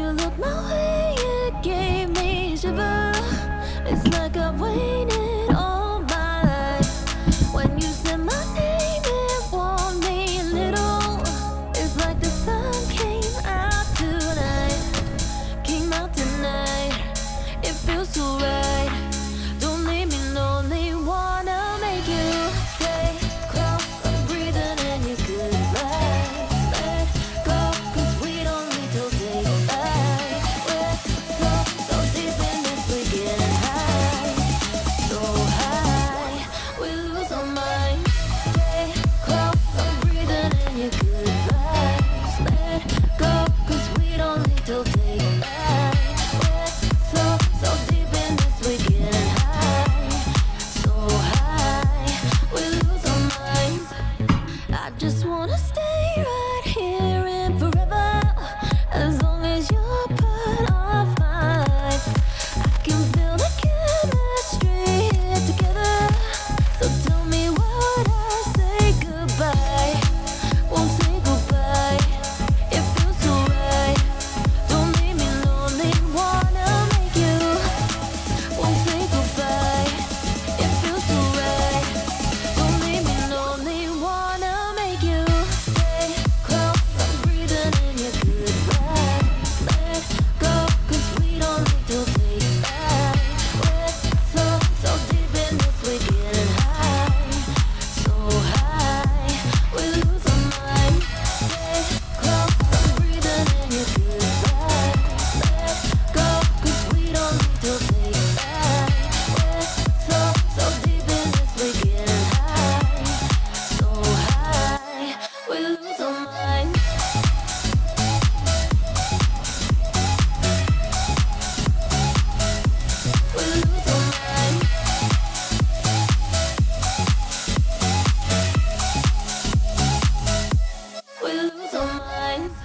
you look my way, it gave me a shiver. It's like I've waited all my life. When you said my name, it warmed me a little. It's like the sun came out tonight. Came out tonight. It feels so right. Don't leave me lonely. Wanna make you stay close. I'm breathing in your good vibes. Let go, 'cause we don't need to daylight. We're so deep in this, we're getting high. So high, we lose our mind. Stay close. I'm breathing in your good vibes. Let go, 'cause we don't need to daylight. We're so deep in this, we're getting high. So high, we lose our minds. I just wanna stay right here and forever. As long as you're part of my life, I can feel the chemistry here together. So tell me, why would I say goodbye? Won't say goodbye. It feels so right. Don't leave me lonely. Wanna make you. Won't say goodbye. It feels so right. Don't leave me lonely. Wanna make you stay close. I'm breathing in your good vibes. Let go, 'cause we don't need to daylight. We're so deep in this, we're getting high. So high, we lose our mind. Stay close. I'm breathing in your good vibes. Let go, 'cause we don't need to daylight. We're so deep in this, we're getting high. So high, we lose our mind. We lose our mind. We lose our minds.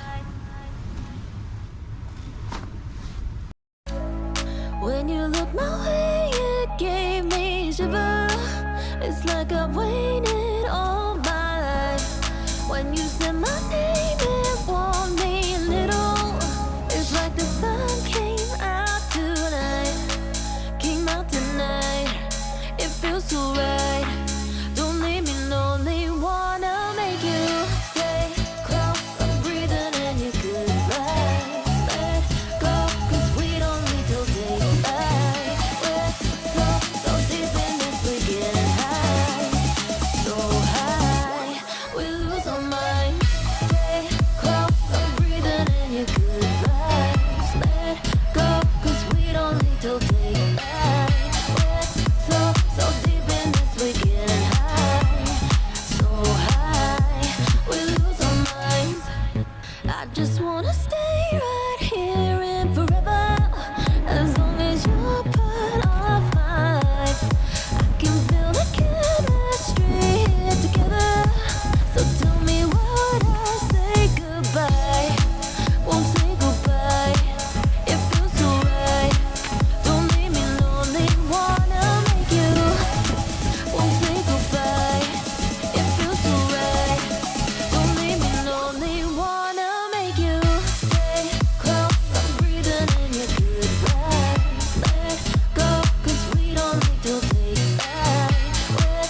When you look my way, it gave me a shiver. It's like I've waited all my life. When you said my name, it warmed me a little. It's like the sun came out tonight. Came out tonight. It feels so right. Don't leave me lonely. Wanna make you stay close. I'm breathing in your good vibes. Let go, 'cause we don't need to daylight. We're so deep in this, we're getting high. So high, we lose our mind. Stay close. I'm breathing in your good vibes. Let go, 'cause we don't need to daylight. We're so deep in this, we're getting high. So high, we lose our minds. I just wanna stay right here and forever. As long as you're part of my life, I can feel the chemistry here together. So tell me, why would I say goodbye? Won't say goodbye. It feels so right. Don't leave me lonely. Wanna make you. Won't say goodbye. It feels so right. Don't leave me lonely. Wanna make you stay close. I'm breathing in your good vibes. Let go, 'cause we don't need to daylight. We're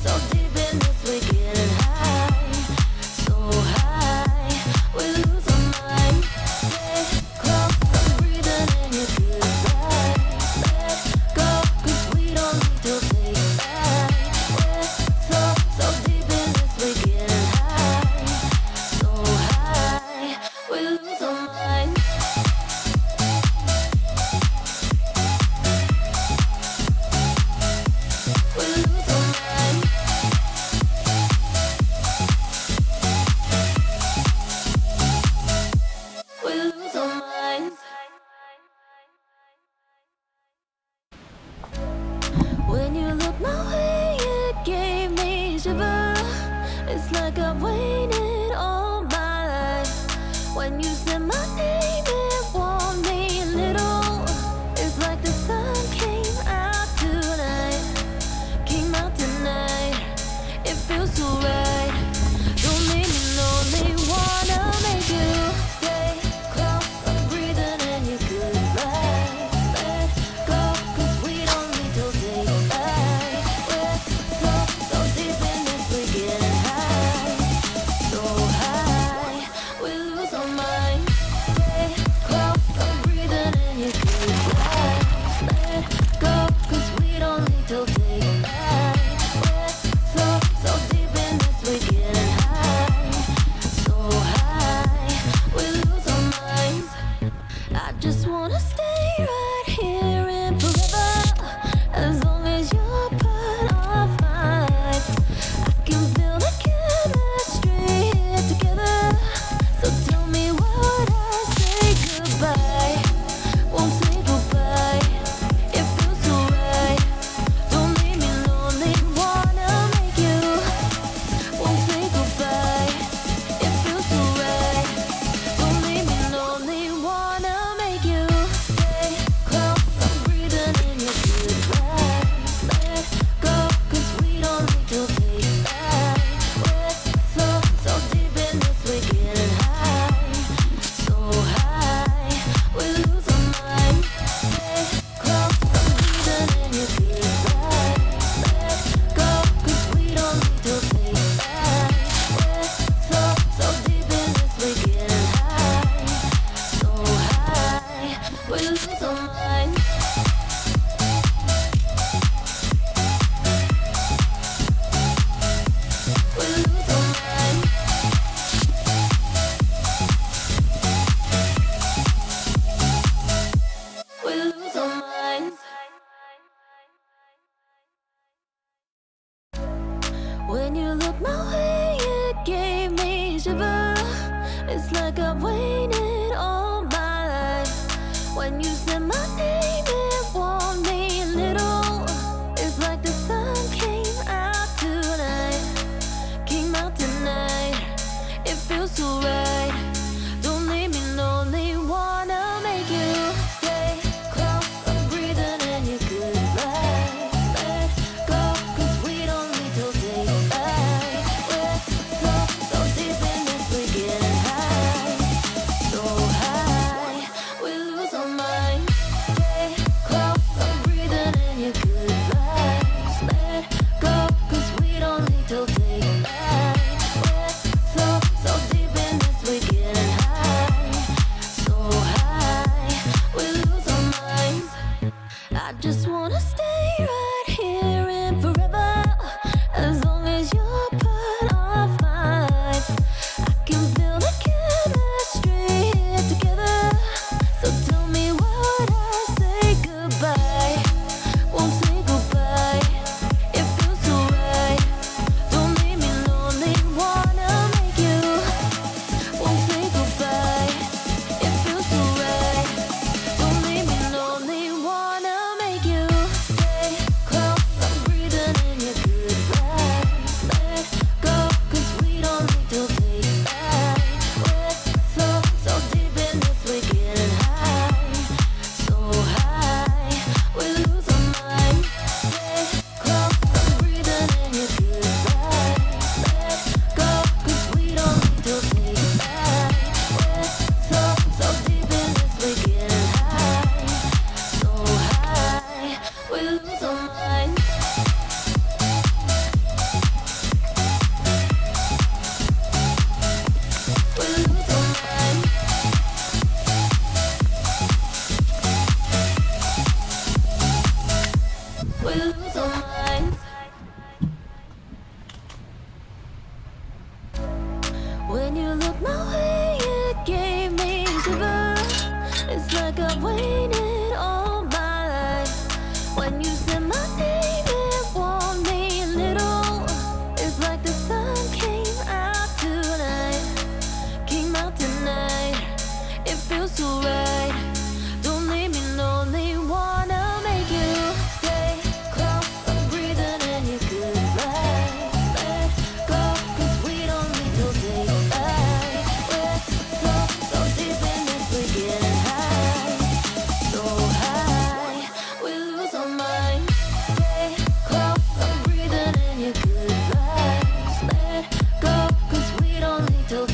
so deep in this, we're getting high. So high, we lose our mind. Stay close. I'm breathing in your good vibes. Let go, 'cause we don't need to daylight. We're so deep in this, we're getting high. So high, we lose our mind. We lose our mind. We lose our minds. When you look my way, it gave me a shiver. It's like I've waited all my life. When you said my name, it warmed me a little. It's like the sun came out tonight. Came out tonight. It feels so right. Don't leave me lonely. Wanna make you stay close. I'm breathing our minds. Stay close, I'm breathing in your good vibes. Let go, 'cause we don't need to take back. We're so deep in this, we're getting high. So high, we lose our minds. I just wanna stay right here and forever. As long as you're part of my life, I can feel the chemistry here together. So tell me, would I say goodbye? Won't say goodbye. It feels so right. Don't leave me lonely. Wanna make you. Won't say goodbye. It feels so right. Don't leave me lonely. Wanna make you. Stay close. I'm breathing in your good vibes. Let go, 'cause we don't need to take back. We're so deep in this, we're getting high. So high, we lose our minds. Stay close. I'm breathing in your good vibes. Let go, 'cause we don't need to take back. We're so deep in this, we're getting high. So high, we lose our minds. We lose our minds. We lose our minds. When you look my way, it gave me shiver. It's like I've waited all my life. When you said my